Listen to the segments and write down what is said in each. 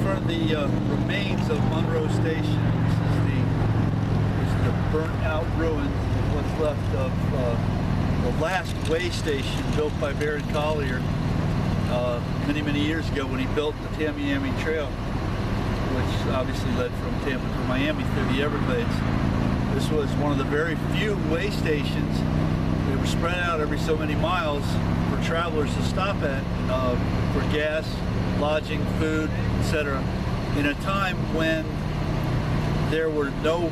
front of the remains of Monroe Station. This is the burnt-out ruins of what's left of the last way station built by Baron Collier many years ago when he built the Tamiami Trail, which obviously led from Tampa to Miami through the Everglades. This was one of the very few way stations. They were spread out every so many miles for travelers to stop at for gas, lodging, food, etc. In a time when there were no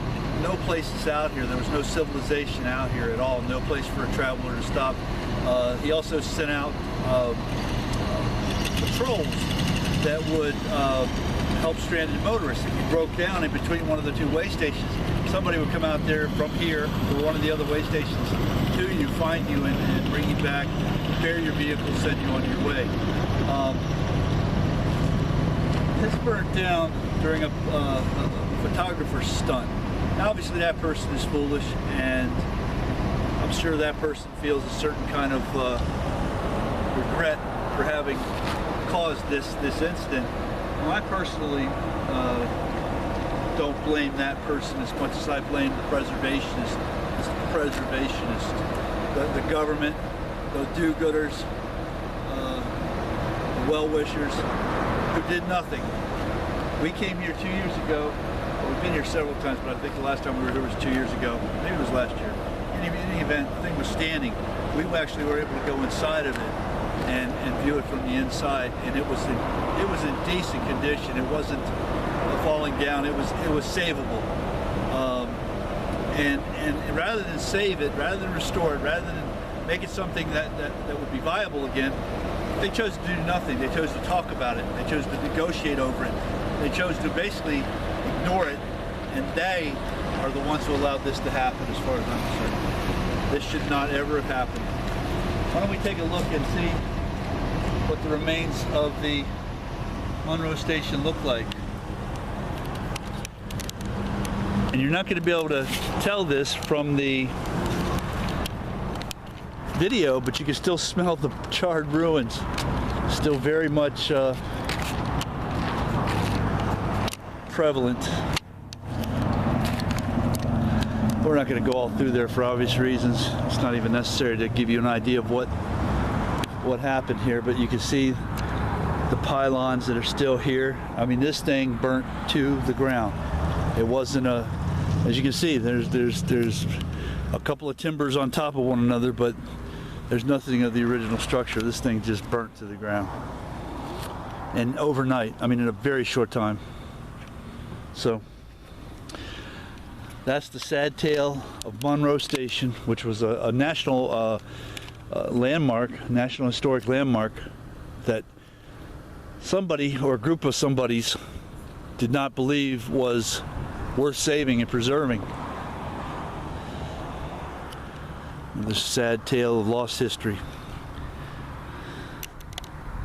places out here, there was no civilization out here at all, no place for a traveler to stop. He also sent out patrols that would help stranded motorists. If you broke down in between one of the two way stations, somebody would come out there from here or one of the other way stations to you, find you, and bring you back, repair your vehicle, send you on your way. This burnt down during a photographer's stunt. Now, obviously that person is foolish, and I'm sure that person feels a certain kind of regret for having caused this incident. Well, I personally don't blame that person as much as I blame the preservationists. The government, the do-gooders, the well-wishers who did nothing. We came here 2 years ago. Well, we've been here several times, but I think the last time we were here was 2 years ago. Maybe it was last year. In any event, the thing was standing. We actually were able to go inside of it and view it from the inside, and it was in decent condition. It wasn't falling down. It was savable. And rather than save it, rather than restore it, rather than make it something that would be viable again, they chose to do nothing. They chose to talk about it. They chose to negotiate over it. They chose to basically ignore it, and they are the ones who allowed this to happen, as far as I'm concerned. This should not ever have happened. Why don't we take a look and see what the remains of the Monroe Station look like. And you're not going to be able to tell this from the video, but you can still smell the charred ruins. Still very much prevalent. We're not going to go all through there for obvious reasons. It's not even necessary to give you an idea of what happened here, but you can see the pylons that are still here. I mean, this thing burnt to the ground. It wasn't as you can see, there's a couple of timbers on top of one another, but there's nothing of the original structure. This thing just burnt to the ground. And overnight, I mean, in a very short time. So that's the sad tale of Monroe Station, which was a national landmark, national historic landmark that somebody or a group of somebodies did not believe was worth saving and preserving. This sad tale of lost history.